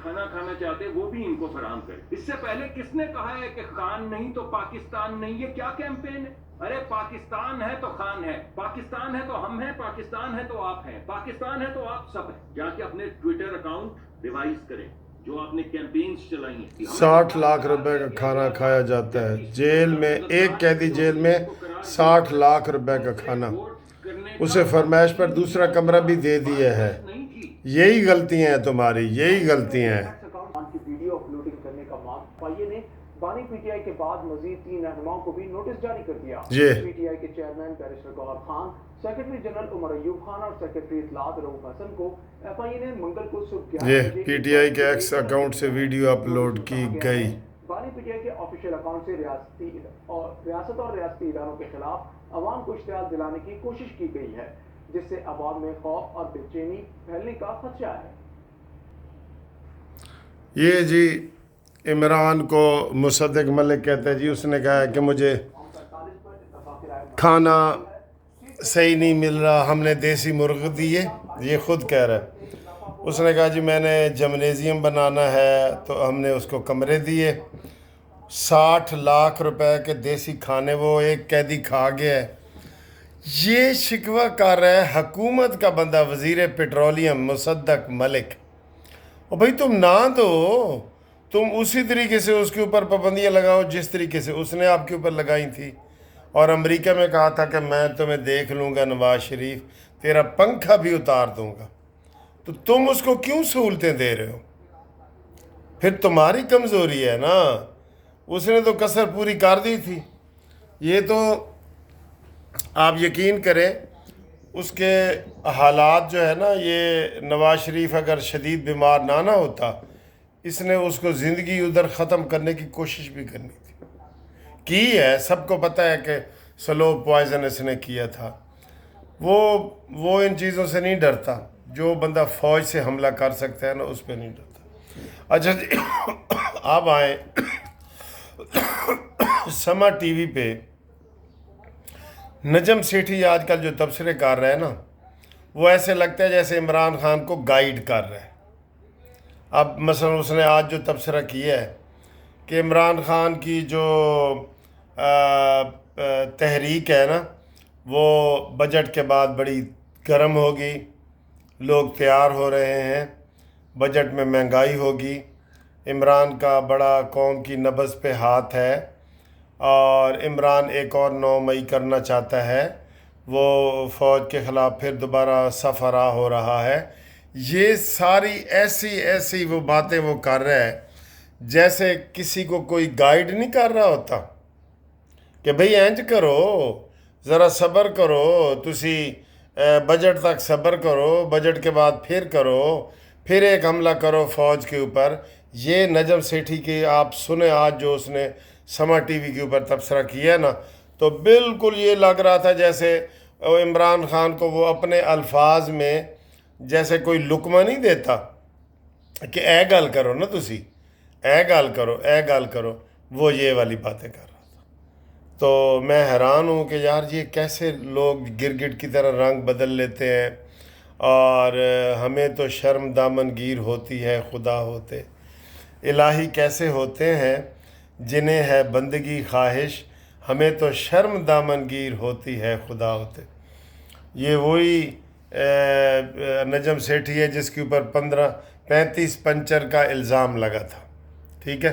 کھانا کھانا چاہتے ہیں وہ بھی ان کو فراہم کرے. اس سے پہلے کس نے کہا ہے کہ خان نہیں تو پاکستان نہیں؟ یہ کیا کیمپین ہے؟ ارے پاکستان ہے تو خان ہے، پاکستان ہے تو ہم ہیں، پاکستان ہے تو آپ ہیں، پاکستان ہے تو آپ سب ہیں. جا کے اپنے ٹویٹر اکاؤنٹ ریوائز کریں جو آپ نے کیمپینز چلائی ہیں. 60 لاکھ روپے کا کھانا کھایا جاتا ہے جیل میں، ایک قیدی جیل میں 60 لاکھ روپے کا کھانا. اسے فرمائش پر دوسرا کمرہ بھی دے دیا ہے. یہی غلطیاں ہیں تمہاری، یہی غلطیاں ہیں. کی ویڈیو اپلوڈنگ کرنے کا معاملہ نے بانی پی ٹی آئی کے بعد مزید 3 رہنماؤں کو بھی نوٹس جاری کر دیا. پی ٹی آئی کے چیئرمین بیرسٹر گوہر خان، سیکرٹری جنرل عمر ایوب خان اور سیکرٹری اطلاعات رؤوف حسن کو ایف آئی اے نے منگل کو صبح 11 بجے پی ٹی آئی کے ایکس اکاؤنٹ سے ویڈیو اپلوڈ کی گئی. بانی پی ٹی آئی کے آفیشیل اکاؤنٹ سے ریاست اور ریاستی اداروں کے خلاف عوام کو اشتعال دلانے کی کوشش کی گئی ہے، جس سے عوام میں خوف اور بے چینی پھیلنے کا خدشہ ہے. یہ جی عمران کو مصدق ملک کہتے ہیں جی، اس نے کہا ہے کہ مجھے کھانا صحیح نہیں مل رہا، ہم نے دیسی مرغ دیے. یہ خود کہہ رہا ہے. اس نے کہا جی میں نے جمنیزیم بنانا ہے تو ہم نے اس کو کمرے دیے. 60 لاکھ روپے کے دیسی کھانے وہ ایک قیدی کھا گیا ہے. یہ شکوہ کر رہا ہے حکومت کا بندہ، وزیر پیٹرولیم مصدق ملک. اور بھائی تم نہ دو، تم اسی طریقے سے اس کے اوپر پابندیاں لگاؤ جس طریقے سے اس نے آپ کے اوپر لگائی تھی. اور امریکہ میں کہا تھا کہ میں تمہیں دیکھ لوں گا نواز شریف، تیرا پنکھا بھی اتار دوں گا. تو تم اس کو کیوں سہولتیں دے رہے ہو؟ پھر تمہاری کمزوری ہے نا. اس نے تو کسر پوری کر دی تھی. یہ تو آپ یقین کریں اس کے حالات جو ہے نا، یہ نواز شریف اگر شدید بیمار نہ ہوتا، اس نے اس کو زندگی ادھر ختم کرنے کی کوشش بھی کرنی تھی. کی ہے، سب کو پتہ ہے کہ سلو پوائزن اس نے کیا تھا. وہ ان چیزوں سے نہیں ڈرتا. جو بندہ فوج سے حملہ کر سکتا ہے نا، اس پہ نہیں ڈرتا. اچھا جی اب آئیں سما ٹی وی پہ نجم سیٹھی آج کل جو تبصرے کر رہے ہیں نا، وہ ایسے لگتا ہے جیسے عمران خان کو گائیڈ کر رہا ہے. اب مثلا اس نے آج جو تبصرہ کیا ہے کہ عمران خان کی جو تحریک ہے نا، وہ بجٹ کے بعد بڑی گرم ہوگی، لوگ تیار ہو رہے ہیں، بجٹ میں مہنگائی ہوگی، عمران کا بڑا قوم کی نبض پہ ہاتھ ہے، اور عمران ایک اور 9 مئی کرنا چاہتا ہے. وہ فوج کے خلاف پھر دوبارہ صف راہ ہو رہا ہے. یہ ساری ایسی وہ باتیں وہ کر رہا ہے جیسے کسی کو کوئی گائیڈ نہیں کر رہا ہوتا کہ بھئی اینج کرو، ذرا صبر کرو، تسی بجٹ تک صبر کرو، بجٹ کے بعد پھر کرو، پھر ایک حملہ کرو فوج کے اوپر. یہ نجم سیٹھی کی آپ سنیں آج جو اس نے سما ٹی وی کے اوپر تبصرہ کیا نا، تو بالکل یہ لگ رہا تھا جیسے عمران خان کو وہ اپنے الفاظ میں جیسے کوئی لقمہ نہیں دیتا کہ اے گل کرو نا، تسی اے گل کرو، وہ یہ والی باتیں کر رہا تھا. تو میں حیران ہوں کہ یار یہ کیسے لوگ گرگٹ کی طرح رنگ بدل لیتے ہیں. اور ہمیں تو شرم دامن گیر ہوتی ہے خدا ہوتے. الہی کیسے ہوتے ہیں جنہیں ہے بندگی خواہش، ہمیں تو شرم دامن گیر ہوتی ہے خدا ہوتے. یہ وہی نجم سیٹھی ہے جس کے اوپر 35 پنچر کا الزام لگا تھا. ٹھیک ہے،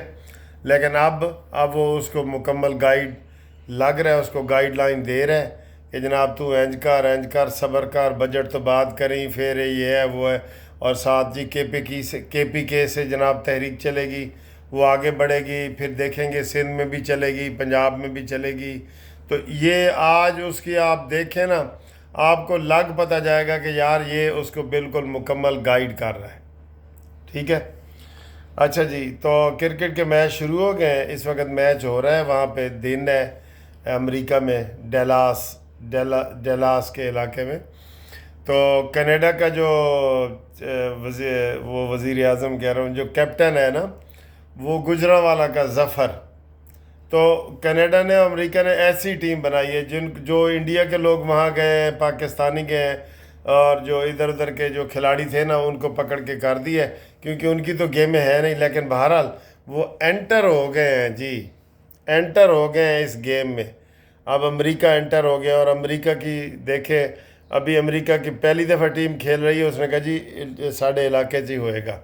لیکن اب وہ اس کو مکمل گائیڈ لگ رہا ہے، اس کو گائیڈ لائن دے رہا ہے کہ جناب تو اینج کر، صبر کر، بجٹ تو بات کریں، پھر یہ ہے وہ ہے. اور ساتھ جی کے پی کے سے جناب تحریک چلے گی، وہ آگے بڑھے گی، پھر دیکھیں گے سندھ میں بھی چلے گی، پنجاب میں بھی چلے گی. تو یہ آج اس کی آپ دیکھیں نا، آپ کو لگ پتہ جائے گا کہ یار یہ اس کو بالکل مکمل گائیڈ کر رہا ہے. ٹھیک ہے. اچھا جی، تو کرکٹ کے میچ شروع ہو گئے ہیں. اس وقت میچ ہو رہا ہے، وہاں پہ دن ہے امریکہ میں، ڈیلاس کے علاقے میں. تو کینیڈا کا جو وزیر اعظم کہہ رہا ہوں، جو کیپٹن ہے نا، وہ گجرانوالہ کا ظفر. تو کینیڈا نے، امریکہ نے ایسی ٹیم بنائی ہے جو انڈیا کے لوگ وہاں گئے ہیں، پاکستانی گئے ہیں، اور جو ادھر ادھر کے جو کھلاڑی تھے نا ان کو پکڑ کے کر دیا ہے، کیونکہ ان کی تو گیمیں ہے نہیں، لیکن بہرحال وہ انٹر ہو گئے ہیں جی، انٹر ہو گئے ہیں اس گیم میں. اب امریکہ انٹر ہو گیا، اور امریکہ کی دیکھیں ابھی امریکہ کی پہلی دفعہ ٹیم کھیل رہی ہے، اس نے کہا جی ساڈے علاقے 'چ ہی ہوئے گا،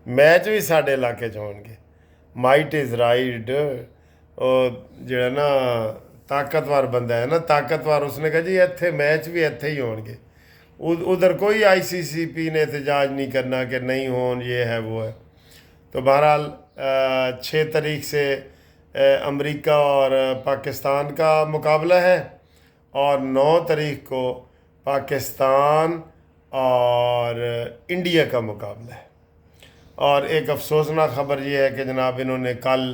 میچ بھی ساڈے علاقے 'چ ہون گے. Might is right. اور جو نا طاقتور بندہ ہے نا، طاقتور، اس نے کہا جی ایتھے میچ بھی ایتھے ہی ہون گے. ادھر کوئی آئی سی سی پی نے احتجاج نہیں کرنا کہ نہیں ہون، یہ ہے وہ ہے. تو بہرحال 6 تاریخ سے امریکہ اور پاکستان کا مقابلہ ہے، اور 9 تاریخ کو پاکستان اور انڈیا کا مقابلہ ہے. اور ایک افسوسناک خبر یہ ہے کہ جناب انہوں نے کل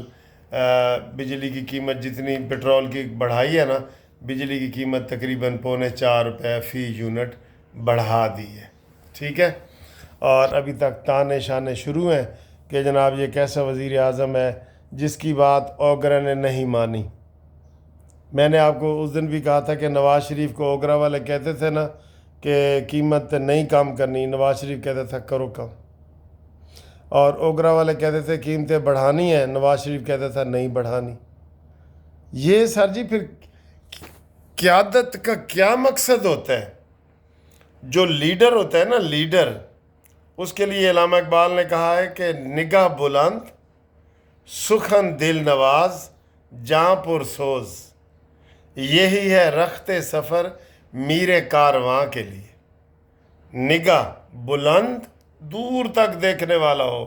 بجلی کی قیمت جتنی پٹرول کی بڑھائی ہے نا، بجلی کی قیمت تقریباً 4.25 روپے فی یونٹ بڑھا دی ہے. ٹھیک ہے، اور ابھی تک تانے شانے شروع ہیں کہ جناب یہ کیسا وزیر اعظم ہے جس کی بات اوگرا نے نہیں مانی. میں نے آپ کو اس دن بھی کہا تھا کہ نواز شریف کو اوگرا والے کہتے تھے نا کہ قیمت نہیں کم کرنی، نواز شریف کہتا تھا کرو کم، اور اوگرا والے کہتے تھے قیمتیں بڑھانی ہیں، نواز شریف کہتا تھا نہیں بڑھانی. یہ سر جی پھر قیادت کا کیا مقصد ہوتا ہے؟ جو لیڈر ہوتا ہے نا، لیڈر، اس کے لیے علامہ اقبال نے کہا ہے کہ نگاہ بلند، سخن دل نواز، جاں پر سوز، یہی ہے رخت سفر میر کارواں کے لیے. نگاہ بلند، دور تک دیکھنے والا ہو،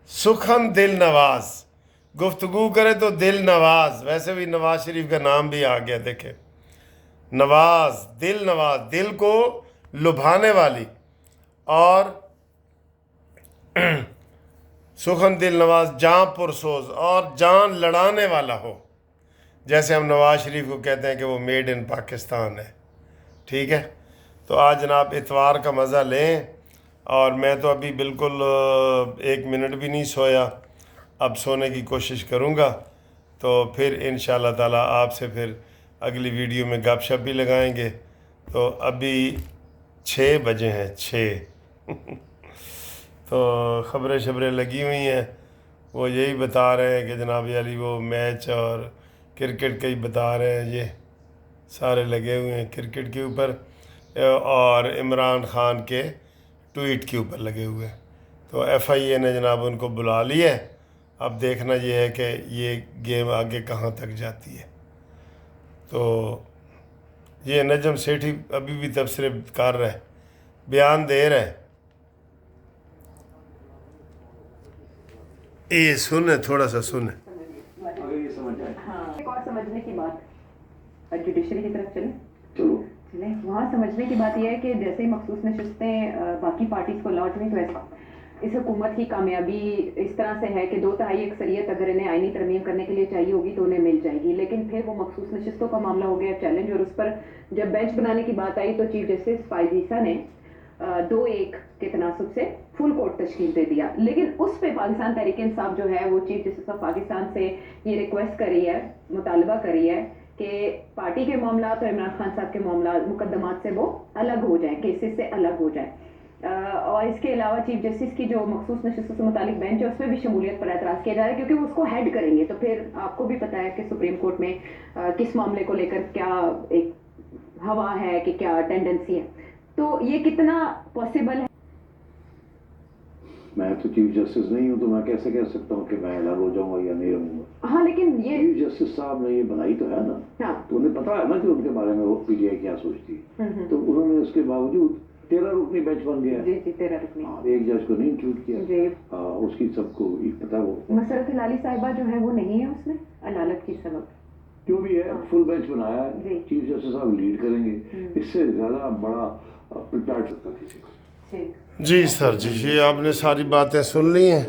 سخن دل نواز، گفتگو کرے تو دل نواز. ویسے بھی نواز شریف کا نام بھی آ گیا، دیکھیں، نواز، دل نواز، دل کو لبھانے والی، اور سخن دل نواز، جاں پرسوز، اور جان لڑانے والا ہو. جیسے ہم نواز شریف کو کہتے ہیں کہ وہ میڈ ان پاکستان ہے. ٹھیک ہے، تو آج جناب اتوار کا مزہ لیں. اور میں تو ابھی بالکل 1 منٹ بھی نہیں سویا، اب سونے کی کوشش کروں گا. تو پھر انشاءاللہ تعالی آپ سے پھر اگلی ویڈیو میں گپ شپ بھی لگائیں گے. تو ابھی 6 بجے ہیں، 6 تو خبریں شبریں لگی ہوئی ہیں. وہ یہی بتا رہے ہیں کہ جناب علی وہ میچ اور کرکٹ کا ہی بتا رہے ہیں، یہ سارے لگے ہوئے ہیں کرکٹ کے اوپر اور عمران خان کے ٹویٹ کے اوپر لگے ہوئے ہیں. تو ایف آئی اے نے جناب ان کو بلا لیا ہے. اب دیکھنا یہ ہے کہ یہ گیم آگے کہاں تک جاتی ہے. تو یہ نجم سیٹھی ابھی بھی تبصرے کر رہا ہے، بیان دے رہا ہے. یہ سنیں، تھوڑا سا سنیں. ایک اور سمجھنے کی بات جوڈیشری کی طرف چلیں، وہاں سمجھنے کی بات یہ ہے کہ جیسے ہی مخصوص نشستیں باقی پارٹیز کو الاٹ ہوئی، تو ایسا اس حکومت کی کامیابی اس طرح سے ہے کہ 2/3 اکثریت اگر انہیں آئینی ترمیم کرنے کے لیے چاہیے ہوگی تو انہیں مل جائے گی. لیکن پھر وہ مخصوص نشستوں کا معاملہ ہو گیا چیلنج، اور اس پر جب بینچ بنانے کی بات آئی تو چیف جسٹس فائز عیسیٰ نے 2-1 کے تناسب سے فل کورٹ تشکیل دے دیا. لیکن اس پہ پاکستان تحریک انصاف جو ہے وہ چیف جسٹس آف پاکستان سے یہ ریکویسٹ کری ہے، مطالبہ کری ہے کہ پارٹی کے معاملات اور عمران خان صاحب کے معاملات مقدمات سے وہ الگ ہو جائیں، کیسز سے الگ ہو جائیں. اور اس کے علاوہ چیف جسٹس کی جو مخصوص نشستوں سے متعلق بینچ ہے اس میں بھی شمولیت پر اعتراض کیا جا رہا ہے، کیونکہ وہ اس کو ہیڈ کریں گے. تو پھر آپ کو بھی پتہ ہے کہ سپریم کورٹ میں کس معاملے کو لے کر کیا ایک ہوا ہے، کہ کیا ٹینڈنسی ہے. تو یہ کتنا پاسبل ہے؟ میں تو چیف جسٹس نہیں ہوں، تو میں کیسے کہہ سکتا ہوں کہ میں الگ ہو جاؤں گا یا نہیں رہوں گا. ہاں لیکن یہ چیف جسٹس صاحب نے یہ بنائی تو ہے نا، ہاں تو انہیں پتا ہے نا کہ ان کے بارے میں وہ پی ٹی آئی کیا سوچتی ہے. تو انہوں نے اس کے باوجود 13 رکنی بینچ بن گیا. جی 13 رکنی. ایک جج کو نہیں انکلوڈ کیا. جی اس کی سب کو پتا. وہ مسرت ہلالی صاحبہ جو ہے وہ نہیں ہے اس میں عدالت کی سبب جو بھی ہے فل بینچ بنایا ہے. چیف جسٹس صاحب لیڈ کریں گے، اس سے زیادہ بڑا پریپیئر سکتا کسی کو. جی سر جی، یہ آپ نے ساری باتیں سن لی ہیں.